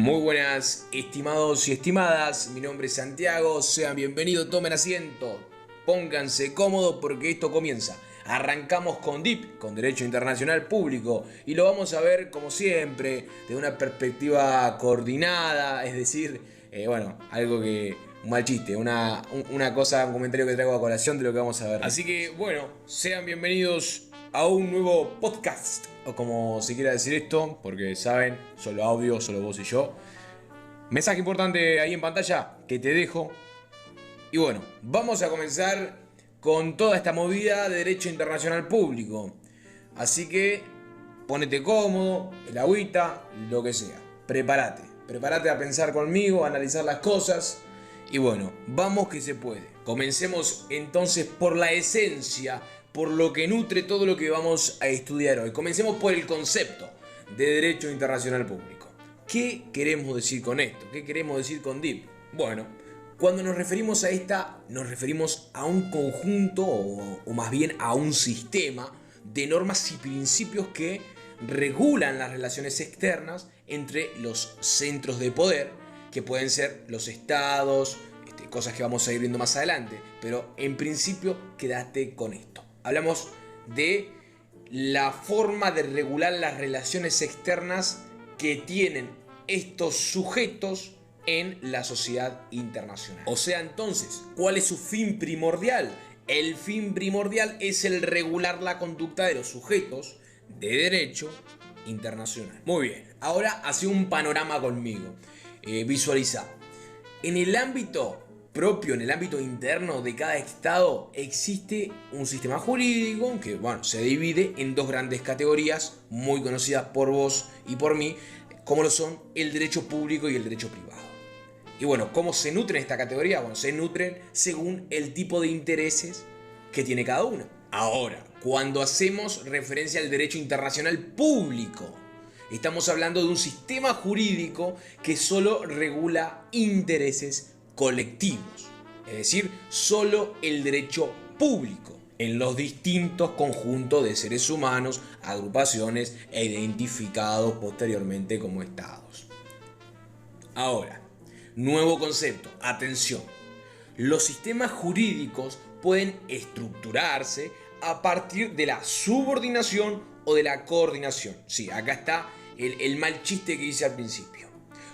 Muy buenas, estimados y estimadas, mi nombre es Santiago, sean bienvenidos, tomen asiento, pónganse cómodos porque esto comienza. Arrancamos con DIP, con Derecho Internacional Público, y lo vamos a ver como siempre, de una perspectiva coordinada, es decir, algo que... un mal chiste, una cosa, un comentario que traigo a colación de lo que vamos a ver. Así que, bueno, sean bienvenidos a un nuevo podcast, o como se quiera decir esto, porque saben, solo audio, solo vos y yo. Mensaje importante ahí en pantalla que te dejo. Y bueno, vamos a comenzar con toda esta movida de Derecho Internacional Público. Así que, ponete cómodo, el agüita, lo que sea. Prepárate a pensar conmigo, a analizar las cosas. Y bueno, vamos que se puede. Comencemos entonces por la esencia, por lo que nutre todo lo que vamos a estudiar hoy. Comencemos por el concepto de Derecho Internacional Público. ¿Qué queremos decir con esto? ¿Qué queremos decir con DIP? Bueno, cuando nos referimos a esta, nos referimos a un conjunto o más bien a un sistema de normas y principios que regulan las relaciones externas entre los centros de poder, que pueden ser los estados, cosas que vamos a ir viendo más adelante, pero en principio quédate con esto. Hablamos de la forma de regular las relaciones externas que tienen estos sujetos en la sociedad internacional. O sea, entonces, ¿cuál es su fin primordial? El fin primordial es el regular la conducta de los sujetos de derecho internacional. Muy bien, ahora hace un panorama conmigo. Visualiza. En el ámbito propio, en el ámbito interno de cada estado, existe un sistema jurídico que, se divide en dos grandes categorías muy conocidas por vos y por mí, como lo son el derecho público y el derecho privado. Y bueno, ¿cómo se nutren esta categoría? Bueno, se nutren según el tipo de intereses que tiene cada uno. Ahora, cuando hacemos referencia al derecho internacional público, estamos hablando de un sistema jurídico que solo regula intereses colectivos, es decir, solo el derecho público en los distintos conjuntos de seres humanos, agrupaciones e identificados posteriormente como estados. Ahora, nuevo concepto, atención. Los sistemas jurídicos pueden estructurarse a partir de la subordinación o de la coordinación. Sí, acá está el mal chiste que hice al principio.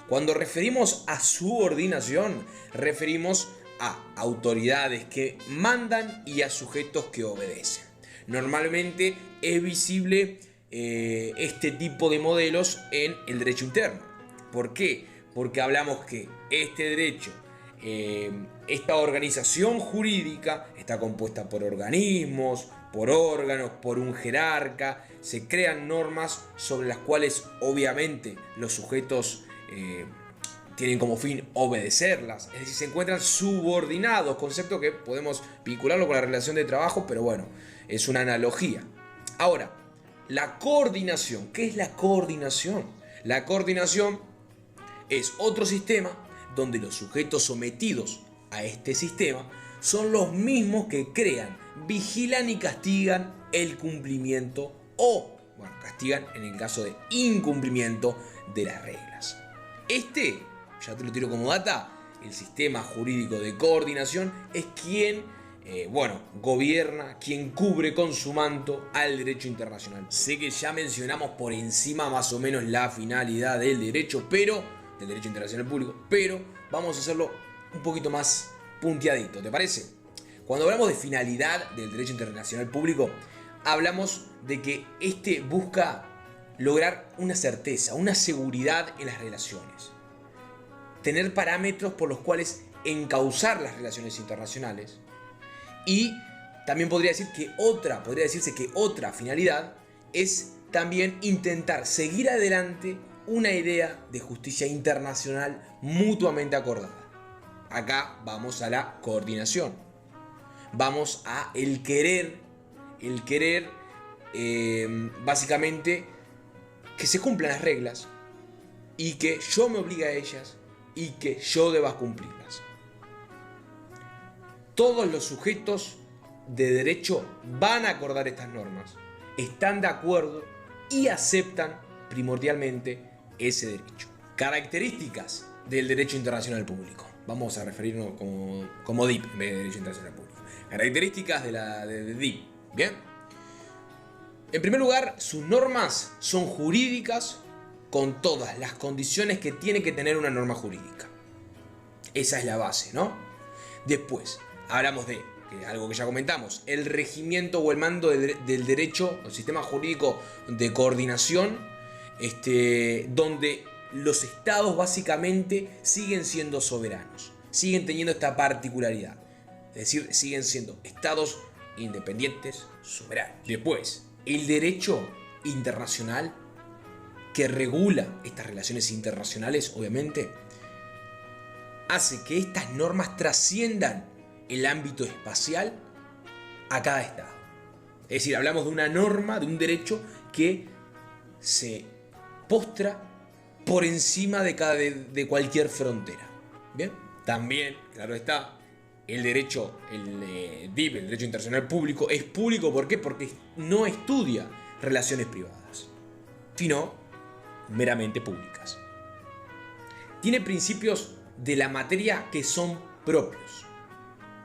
Cuando referimos a subordinación, referimos a autoridades que mandan y a sujetos que obedecen. Normalmente es visible este tipo de modelos en el derecho interno. ¿Por qué? Porque hablamos que este derecho, esta organización jurídica está compuesta por organismos, por órganos, por un jerarca. Se crean normas sobre las cuales obviamente los sujetos tienen como fin obedecerlas, es decir, se encuentran subordinados, concepto que podemos vincularlo con la relación de trabajo, pero bueno, es una analogía. Ahora, la coordinación. ¿Qué es la coordinación? La coordinación es otro sistema donde los sujetos sometidos a este sistema son los mismos que crean, vigilan y castigan el cumplimiento castigan en el caso de incumplimiento de las reglas. Ya te lo tiro como data, el sistema jurídico de coordinación es quien, gobierna, quien cubre con su manto al derecho internacional. Sé que ya mencionamos por encima más o menos la finalidad del derecho internacional público, pero vamos a hacerlo un poquito más punteadito, ¿te parece? Cuando hablamos de finalidad del derecho internacional público, hablamos de que busca lograr una certeza, una seguridad en las relaciones. Tener parámetros por los cuales encauzar las relaciones internacionales. Y también podría decirse que otra finalidad es también intentar seguir adelante una idea de justicia internacional mutuamente acordada. Acá vamos a la coordinación. Vamos a el querer, básicamente, que se cumplan las reglas y que yo me obligue a ellas y que yo deba cumplirlas. Todos los sujetos de derecho van a acordar estas normas, están de acuerdo y aceptan primordialmente ese derecho. Características del derecho internacional público. Vamos a referirnos como DIP en vez de derecho internacional público. Características de DIP. Bien. En primer lugar, sus normas son jurídicas con todas las condiciones que tiene que tener una norma jurídica. Esa es la base, ¿no? Después, hablamos de algo que ya comentamos, el regimiento o el mando del derecho, el sistema jurídico de coordinación, donde los estados básicamente siguen siendo soberanos, siguen teniendo esta particularidad, es decir, siguen siendo estados independientes, soberanos. Después, el derecho internacional que regula estas relaciones internacionales, obviamente, hace que estas normas trasciendan el ámbito espacial a cada estado. Es decir, hablamos de una norma, de un derecho que se postra por encima de cualquier frontera. Bien, también, claro está, el derecho, el DIP, el derecho internacional público, es público. ¿Por qué? Porque no estudia relaciones privadas, sino meramente públicas. Tiene principios de la materia que son propios.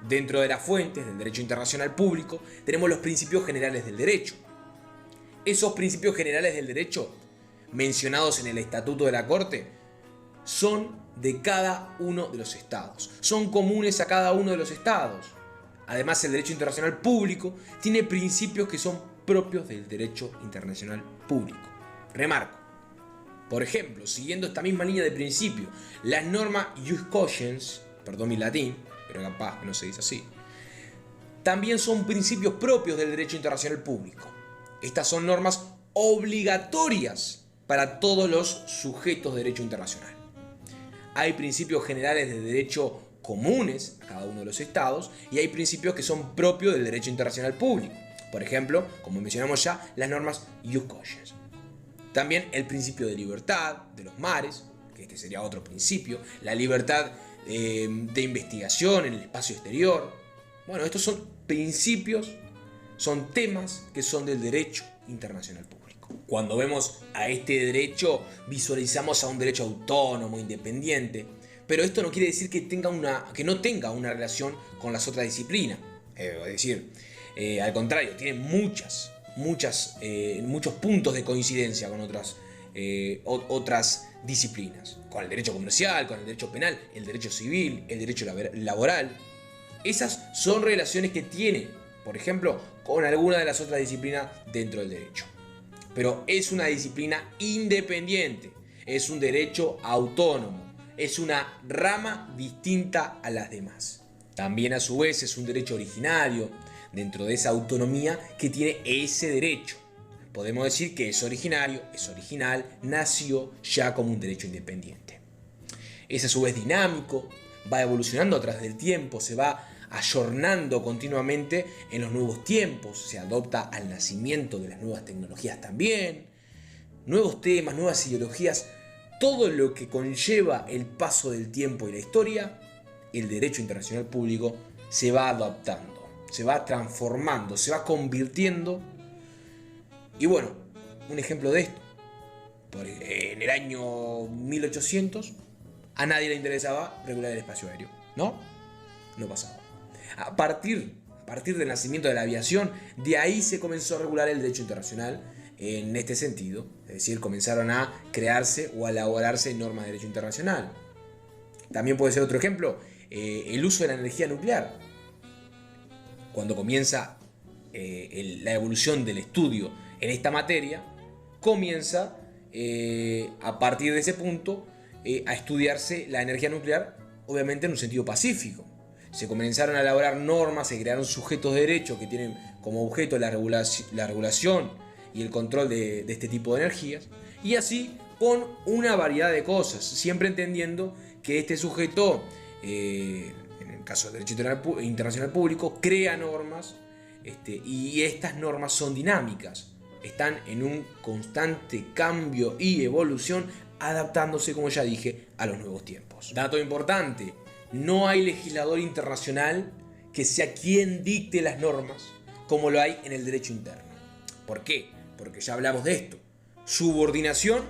Dentro de las fuentes del derecho internacional público tenemos los principios generales del derecho. Esos principios generales del derecho mencionados en el Estatuto de la Corte son de cada uno de los estados, son comunes a cada uno de los estados. Además, el derecho internacional público tiene principios que son propios del derecho internacional público. Remarco, por ejemplo, siguiendo esta misma línea de principio, las normas ius cogens, perdón mi latín, pero capaz que no se dice así, también son principios propios del derecho internacional público. Estas son normas obligatorias para todos los sujetos de derecho internacional. Hay principios generales de derecho comunes a cada uno de los estados y hay principios que son propios del derecho internacional público. Por ejemplo, como mencionamos ya, las normas ius cogens. También el principio de libertad de los mares, que este sería otro principio, la libertad de investigación en el espacio exterior. Bueno, estos son principios, son temas que son del derecho internacional público. Cuando vemos a este derecho, visualizamos a un derecho autónomo, independiente, pero esto no quiere decir que no tenga una relación con las otras disciplinas. Es decir, al contrario, tiene muchos puntos de coincidencia con otras disciplinas, con el derecho comercial, con el derecho penal, el derecho civil, el derecho laboral. Esas son relaciones que tiene, por ejemplo, con alguna de las otras disciplinas dentro del derecho. Pero es una disciplina independiente, es un derecho autónomo, es una rama distinta a las demás. También a su vez es un derecho originario dentro de esa autonomía que tiene ese derecho. Podemos decir que es originario, es original, nació ya como un derecho independiente. Es a su vez dinámico, va evolucionando a través del tiempo, se va ayornando continuamente en los nuevos tiempos, se adopta al nacimiento de las nuevas tecnologías también, nuevos temas, nuevas ideologías, todo lo que conlleva el paso del tiempo y la historia, el derecho internacional público se va adaptando, se va transformando, se va convirtiendo. Y bueno, un ejemplo de esto, en el año 1800 a nadie le interesaba regular el espacio aéreo, ¿no? No pasaba. A partir del nacimiento de la aviación, de ahí se comenzó a regular el derecho internacional en este sentido, es decir, comenzaron a crearse o a elaborarse normas de derecho internacional. También puede ser otro ejemplo, el uso de la energía nuclear. Cuando comienza la evolución del estudio en esta materia, comienza a partir de ese punto a estudiarse la energía nuclear, obviamente en un sentido pacífico. Se comenzaron a elaborar normas, se crearon sujetos de derecho que tienen como objeto la regulación y el control de este tipo de energías, y así con una variedad de cosas, siempre entendiendo que este sujeto, en el caso del derecho internacional público, crea normas, y estas normas son dinámicas, están en un constante cambio y evolución, adaptándose, como ya dije, a los nuevos tiempos. Dato importante: no hay legislador internacional que sea quien dicte las normas como lo hay en el derecho interno. ¿Por qué? Porque ya hablamos de esto. Subordinación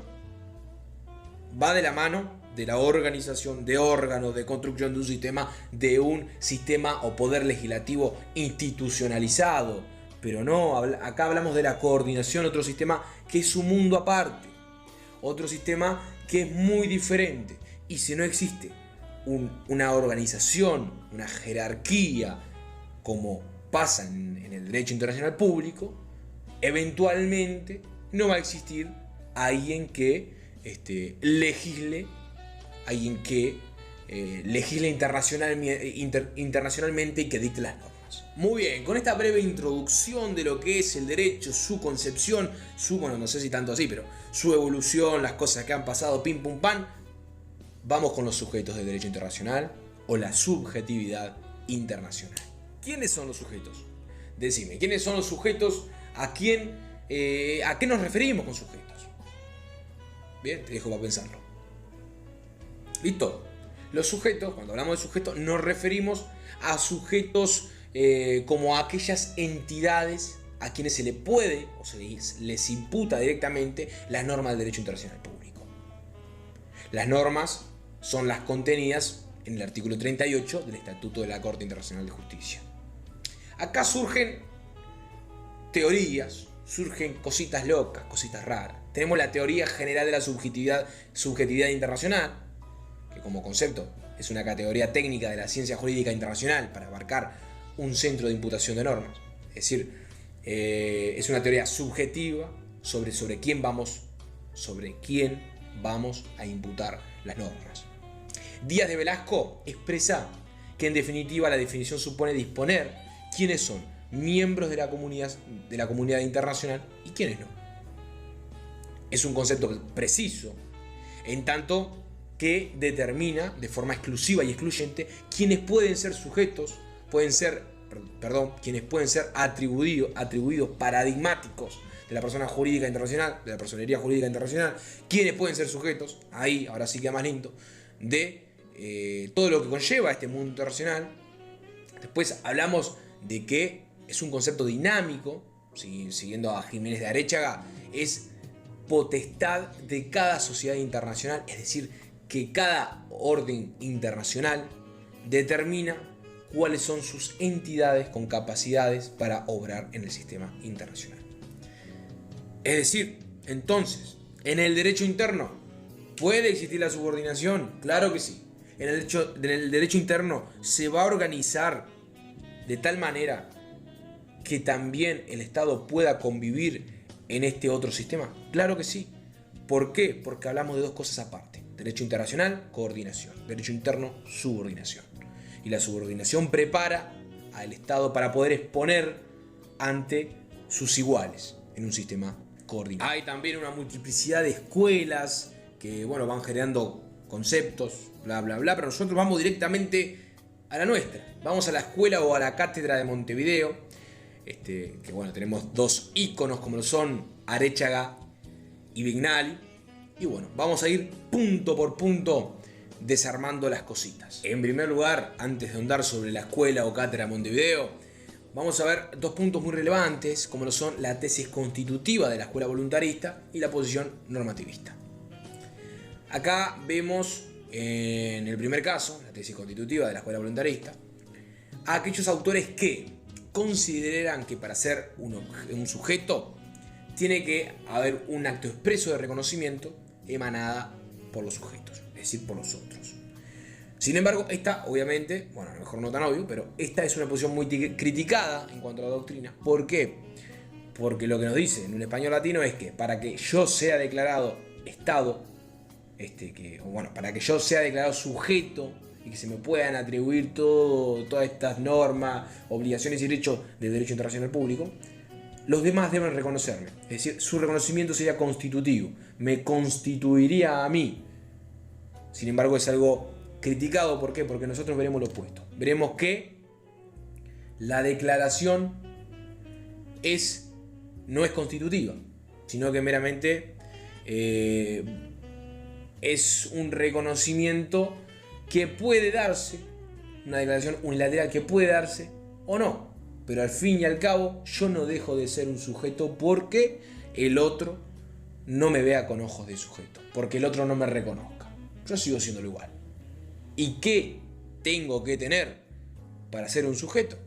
va de la mano de la organización de órganos, de construcción de un sistema o poder legislativo institucionalizado. Pero no, acá hablamos de la coordinación, otro sistema que es un mundo aparte, otro sistema que es muy diferente. Y si no existe una organización, una jerarquía, como pasa en el derecho internacional público, eventualmente no va a existir alguien que legisle internacionalmente y que dicte las normas. Muy bien, con esta breve introducción de lo que es el derecho, su concepción, bueno, no sé si tanto así, pero su evolución, las cosas que han pasado, pim pum pam, vamos con los sujetos del derecho internacional o la subjetividad internacional. ¿Quiénes son los sujetos? Decime, ¿quiénes son los sujetos? ¿A qué nos referimos con sujetos? Bien, te dejo para pensarlo. ¿Listo? Los sujetos, cuando hablamos de sujetos, nos referimos a sujetos como a aquellas entidades a quienes se le puede o se les imputa directamente las normas del derecho internacional público. Las normas son las contenidas en el artículo 38 del Estatuto de la Corte Internacional de Justicia. Acá surgen teorías, surgen cositas locas, cositas raras. Tenemos la teoría general de la subjetividad internacional, que como concepto es una categoría técnica de la ciencia jurídica internacional para abarcar un centro de imputación de normas. Es decir, es una teoría subjetiva sobre quién vamos a imputar las normas. Díaz de Velasco expresa que en definitiva la definición supone disponer quiénes son miembros de la comunidad internacional y quiénes no. Es un concepto preciso, en tanto que determina de forma exclusiva y excluyente quienes pueden ser sujetos, quienes pueden ser atribuidos paradigmáticos de la persona jurídica internacional, de la personería jurídica internacional, quienes pueden ser sujetos, ahí ahora sí queda más lindo, de todo lo que conlleva este mundo internacional. Después hablamos de que es un concepto dinámico, siguiendo a Jiménez de Aréchaga, es potestad de cada sociedad internacional, es decir, que cada orden internacional determina cuáles son sus entidades con capacidades para obrar en el sistema internacional. Es decir, entonces, en el derecho interno, ¿puede existir la subordinación? Claro que sí. En el derecho interno se va a organizar de tal manera que también el Estado pueda convivir en este otro sistema. Claro que sí. ¿Por qué? Porque hablamos de dos cosas aparte. Derecho internacional, coordinación. Derecho interno, subordinación. Y la subordinación prepara al Estado para poder exponer ante sus iguales en un sistema coordinado. Hay también una multiplicidad de escuelas que, bueno, van generando conceptos, bla, bla, bla, pero nosotros vamos directamente a la nuestra. Vamos a la escuela o a la cátedra de Montevideo, que, bueno, tenemos dos íconos como lo son Aréchaga y Vignali. Y bueno, vamos a ir punto por punto desarmando las cositas. En primer lugar, antes de ahondar sobre la escuela o cátedra de Montevideo, vamos a ver dos puntos muy relevantes, como lo son la tesis constitutiva de la escuela voluntarista y la posición normativista. Acá vemos, en el primer caso, la tesis constitutiva de la escuela voluntarista, a aquellos autores que consideran que para ser un sujeto tiene que haber un acto expreso de reconocimiento emanada por los sujetos, es decir, por los otros. Sin embargo, esta, obviamente, bueno, a lo mejor no tan obvio, pero esta es una posición muy criticada en cuanto a la doctrina. ¿Por qué? Porque lo que nos dice en un español latino es que para que yo sea declarado Estado, para que yo sea declarado sujeto y que se me puedan atribuir todas estas normas, obligaciones y derechos del derecho internacional público, los demás deben reconocerme. Es decir, su reconocimiento sería constitutivo, me constituiría a mí. Sin embargo, es algo criticado. ¿Por qué? Porque nosotros veremos lo opuesto. Veremos que la declaración no es constitutiva, sino que meramente es un reconocimiento que puede darse, una declaración unilateral que puede darse o no. Pero al fin y al cabo, yo no dejo de ser un sujeto porque el otro no me vea con ojos de sujeto, porque el otro no me reconozca. Yo sigo siéndolo igual. ¿Y qué tengo que tener para ser un sujeto?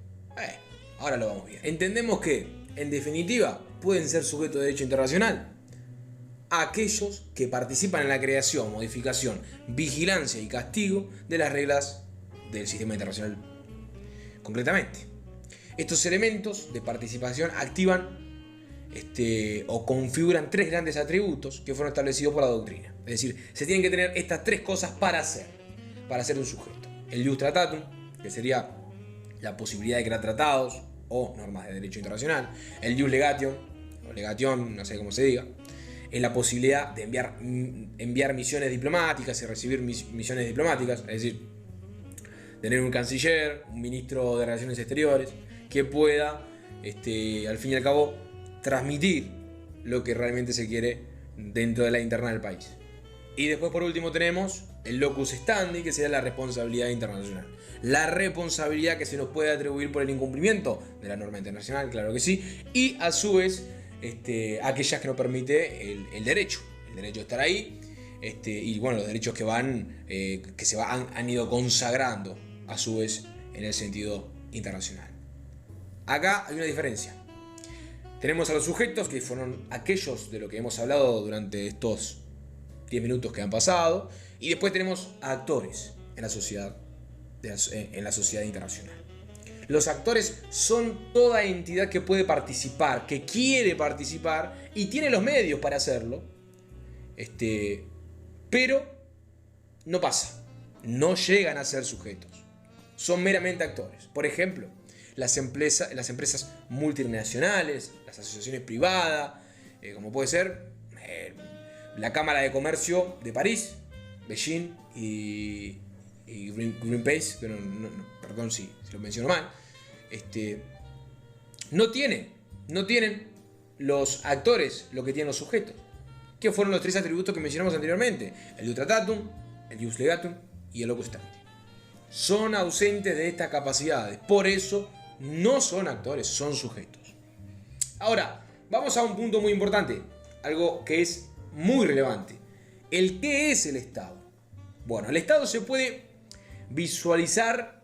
Ahora lo vamos bien. Entendemos que, en definitiva, pueden ser sujetos de derecho internacional aquellos que participan en la creación, modificación, vigilancia y castigo de las reglas del sistema internacional. Concretamente, estos elementos de participación activan o configuran tres grandes atributos que fueron establecidos por la doctrina. Es decir, se tienen que tener estas tres cosas para ser un sujeto. El jus tratatum, que sería la posibilidad de crear tratados o normas de derecho internacional. El jus legation, o legation, no sé cómo se diga, es la posibilidad de enviar misiones diplomáticas y recibir misiones diplomáticas, es decir, tener un canciller, un ministro de Relaciones Exteriores, que pueda, al fin y al cabo, transmitir lo que realmente se quiere dentro de la interna del país. Y después, por último, tenemos el locus standi, que sería la responsabilidad internacional. La responsabilidad que se nos puede atribuir por el incumplimiento de la norma internacional, claro que sí, y a su vez aquellas que nos permite el derecho de estar ahí, y bueno, los derechos que han ido consagrando a su vez en el sentido internacional. Acá hay una diferencia. Tenemos a los sujetos, que fueron aquellos de lo que hemos hablado durante estos 10 minutos que han pasado, y después tenemos a actores en la sociedad internacional. Los actores son toda entidad que puede participar, que quiere participar y tiene los medios para hacerlo, pero no pasa, no llegan a ser sujetos, son meramente actores. Por ejemplo, las empresas multinacionales, las asociaciones privadas, como puede ser la Cámara de Comercio de París, Beijing y Greenpeace, pero perdón si lo menciono mal, no tienen los actores lo que tienen los sujetos, que fueron los tres atributos que mencionamos anteriormente: el jus tratatum, el jus legatum y el locus standi. Son ausentes de estas capacidades, por eso no son actores, son sujetos. Ahora, vamos a un punto muy importante, algo que es muy relevante: el qué es el Estado. Bueno, el Estado se puede visualizar,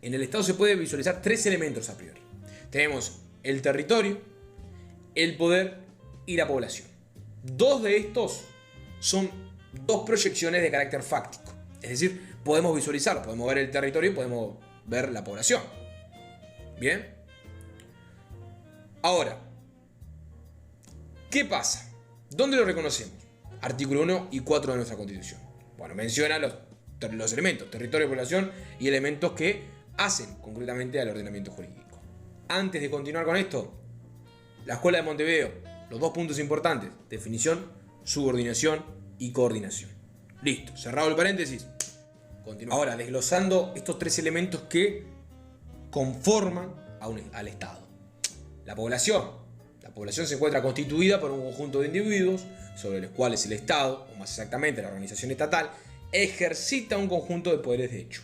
en el Estado se puede visualizar tres elementos a priori. Tenemos el territorio, el poder y la población. Dos de estos son dos proyecciones de carácter fáctico. Es decir, podemos visualizarlo, podemos ver el territorio y podemos ver la población. Bien. Ahora, ¿qué pasa? ¿Dónde lo reconocemos? Artículo 1 y 4 de nuestra Constitución. Bueno, menciona los elementos, territorio, población y elementos que hacen concretamente al ordenamiento jurídico. Antes de continuar con esto, la Escuela de Montevideo, los dos puntos importantes: definición, subordinación y coordinación. Listo, cerrado el paréntesis. Continuamos. Ahora, desglosando estos tres elementos que conforman al Estado. La población. La población se encuentra constituida por un conjunto de individuos sobre los cuales el Estado, o más exactamente la organización estatal, ejercita un conjunto de poderes de hecho.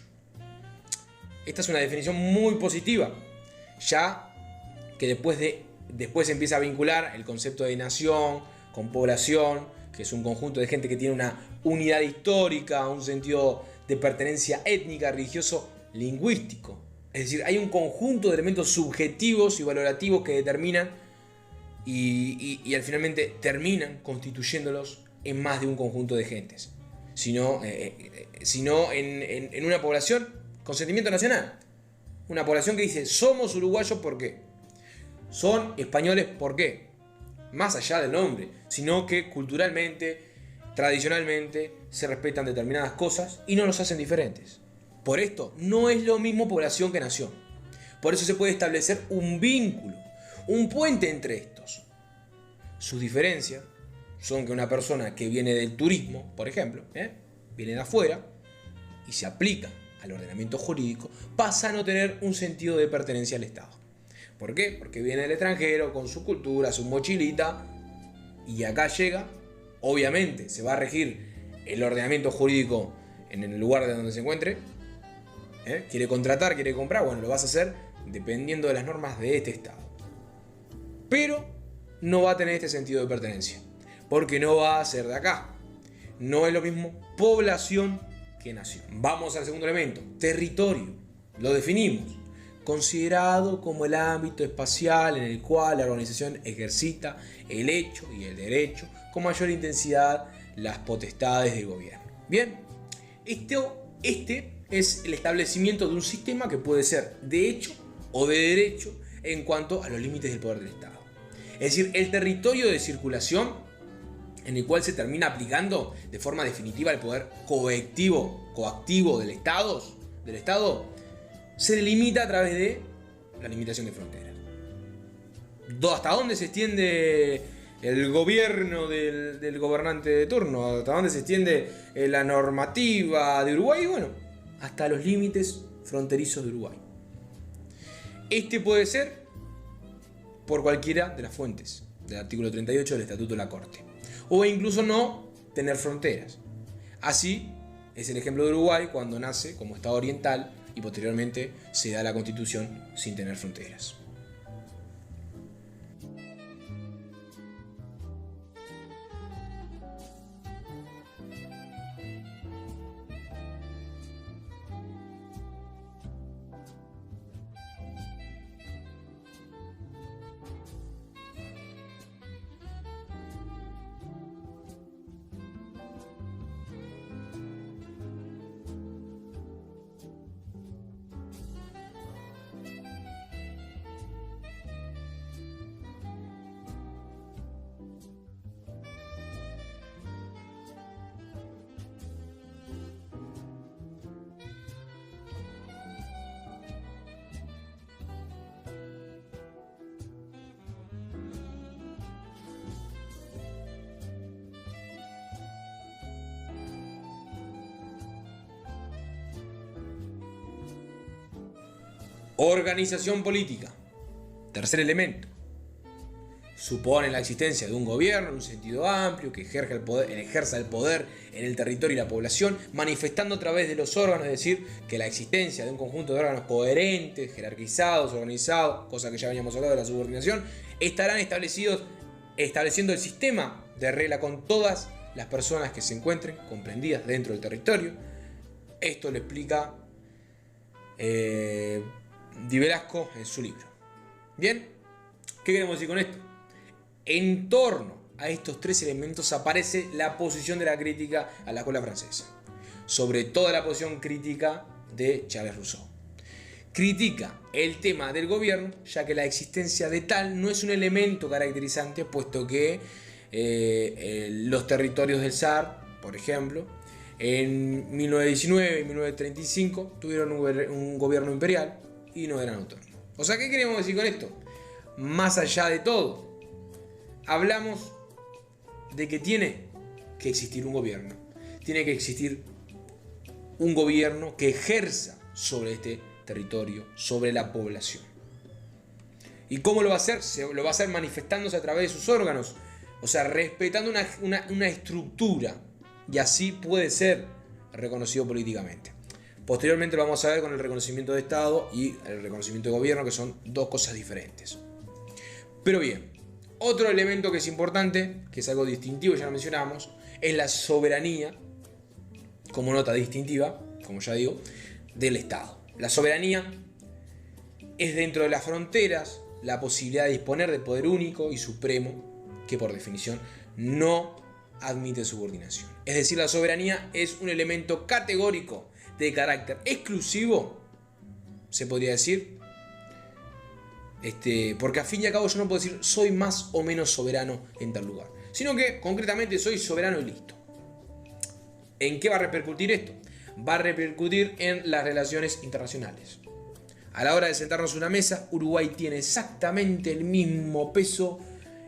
Esta es una definición muy positiva, ya que después se empieza a vincular el concepto de nación con población, que es un conjunto de gente que tiene una unidad histórica, un sentido de pertenencia étnica, religioso, lingüístico. Es decir, hay un conjunto de elementos subjetivos y valorativos que determinan y al finalmente terminan constituyéndolos en más de un conjunto de gentes, sino en una población con sentimiento nacional. Una población que dice: somos uruguayos, ¿por qué? Son españoles, ¿por qué? Más allá del nombre, sino que culturalmente, tradicionalmente, se respetan determinadas cosas y no los hacen diferentes. Por esto, no es lo mismo población que nación. Por eso se puede establecer un vínculo, un puente entre estos. Sus diferencias son que una persona que viene del turismo, por ejemplo, viene de afuera y se aplica al ordenamiento jurídico, pasa a no tener un sentido de pertenencia al Estado. ¿Por qué? Porque viene del extranjero con su cultura, su mochilita, y acá llega. Obviamente se va a regir el ordenamiento jurídico en el lugar de donde se encuentre. Quiere contratar, quiere comprar, bueno, lo vas a hacer dependiendo de las normas de este Estado. Pero no va a tener este sentido de pertenencia. porque no va a ser de acá. No es lo mismo población que nación. Vamos al segundo elemento, territorio. Lo definimos. Considerado como el ámbito espacial en el cual la organización ejercita el hecho y el derecho con mayor intensidad las potestades del gobierno. Bien, este es el establecimiento de un sistema que puede ser de hecho o de derecho en cuanto a los límites del poder del Estado. Es decir, el territorio de circulación en el cual se termina aplicando de forma definitiva el poder coactivo del Estado, se delimita a través de la limitación de fronteras. ¿Hasta dónde se extiende el gobierno del gobernante de turno? ¿Hasta dónde se extiende la normativa de Uruguay? Bueno, hasta los límites fronterizos de Uruguay. Este puede ser por cualquiera de las fuentes del artículo 38 del Estatuto de la Corte, o incluso no tener fronteras. Así es el ejemplo de Uruguay cuando nace como Estado oriental y posteriormente se da la Constitución sin tener fronteras. Organización política. Tercer elemento. Supone la existencia de un gobierno en un sentido amplio que ejerza el poder en el territorio y la población, manifestando a través de los órganos, es decir, que la existencia de un conjunto de órganos coherentes, jerarquizados, organizados, cosa que ya veníamos hablando de la subordinación, estarán estableciendo el sistema de regla con todas las personas que se encuentren comprendidas dentro del territorio. Esto lo explica Di Velasco en su libro. Bien, ¿qué queremos decir con esto? En torno a estos tres elementos aparece la posición de la crítica a la escuela francesa, sobre toda la posición crítica de Charles Rousseau. Critica el tema del gobierno, ya que la existencia de tal no es un elemento caracterizante, puesto que los territorios del zar, por ejemplo, en 1919 y 1935 tuvieron un gobierno imperial y no eran autónomos. O sea, ¿qué queremos decir con esto? Más allá de todo, hablamos de que tiene que existir un gobierno. Tiene que existir un gobierno que ejerza sobre este territorio, sobre la población. ¿Y cómo lo va a hacer? Lo va a hacer manifestándose a través de sus órganos. O sea, respetando una estructura. Y así puede ser reconocido políticamente. Posteriormente lo vamos a ver con el reconocimiento de Estado y el reconocimiento de gobierno, que son dos cosas diferentes. Pero bien, otro elemento que es importante, que es algo distintivo, ya lo mencionamos, es la soberanía, como nota distintiva, como ya digo, del Estado. La soberanía es dentro de las fronteras la posibilidad de disponer de poder único y supremo, que por definición no admite subordinación. Es decir, la soberanía es un elemento categórico de carácter exclusivo, se podría decir, porque a fin y a cabo yo no puedo decir soy más o menos soberano en tal lugar, sino que concretamente soy soberano y listo. ¿En qué va a repercutir esto? Va a repercutir en las relaciones internacionales. A la hora de sentarnos a una mesa, Uruguay tiene exactamente el mismo peso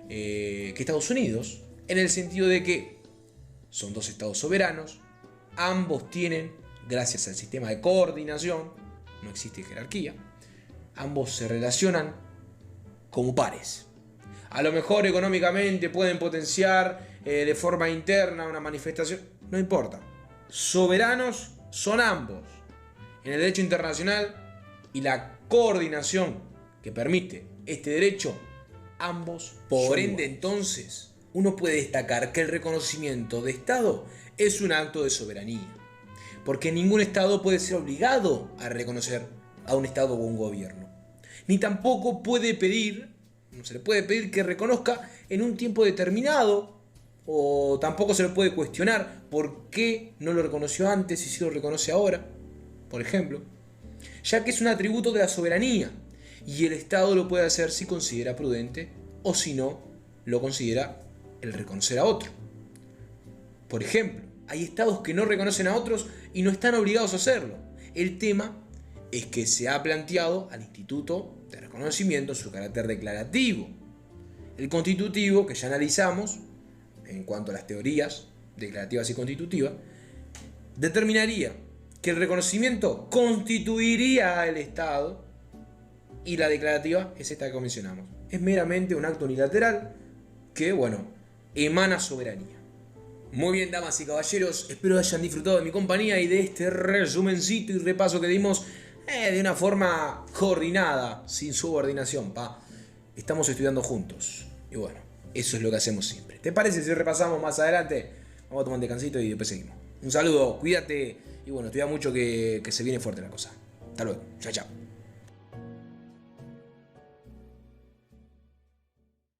que Estados Unidos, en el sentido de que son dos estados soberanos, ambos tienen, gracias al sistema de coordinación, no existe jerarquía, ambos se relacionan como pares. A lo mejor económicamente pueden potenciar de forma interna una manifestación, no importa. Soberanos son ambos. En el derecho internacional y la coordinación que permite este derecho, ambos. Por ende, entonces, uno puede destacar que el reconocimiento de Estado es un acto de soberanía, porque ningún Estado puede ser obligado a reconocer a un Estado o un gobierno, ni tampoco no se le puede pedir que reconozca en un tiempo determinado, o tampoco se le puede cuestionar por qué no lo reconoció antes y si lo reconoce ahora, por ejemplo, ya que es un atributo de la soberanía y el Estado lo puede hacer si considera prudente o si no lo considera el reconocer a otro. Por ejemplo, hay estados que no reconocen a otros y no están obligados a hacerlo. El tema es que se ha planteado al instituto de reconocimiento su carácter declarativo. El constitutivo, que ya analizamos en cuanto a las teorías declarativas y constitutivas, determinaría que el reconocimiento constituiría al Estado y la declarativa es esta que mencionamos. Es meramente un acto unilateral que, emana soberanía. Muy bien, damas y caballeros, espero hayan disfrutado de mi compañía y de este resumencito y repaso que dimos de una forma coordinada, sin subordinación, Estamos estudiando juntos. Y eso es lo que hacemos siempre. ¿Te parece si repasamos más adelante? Vamos a tomar un descansito y después seguimos. Un saludo, cuídate y estudia mucho que se viene fuerte la cosa. Hasta luego. Chao, chao.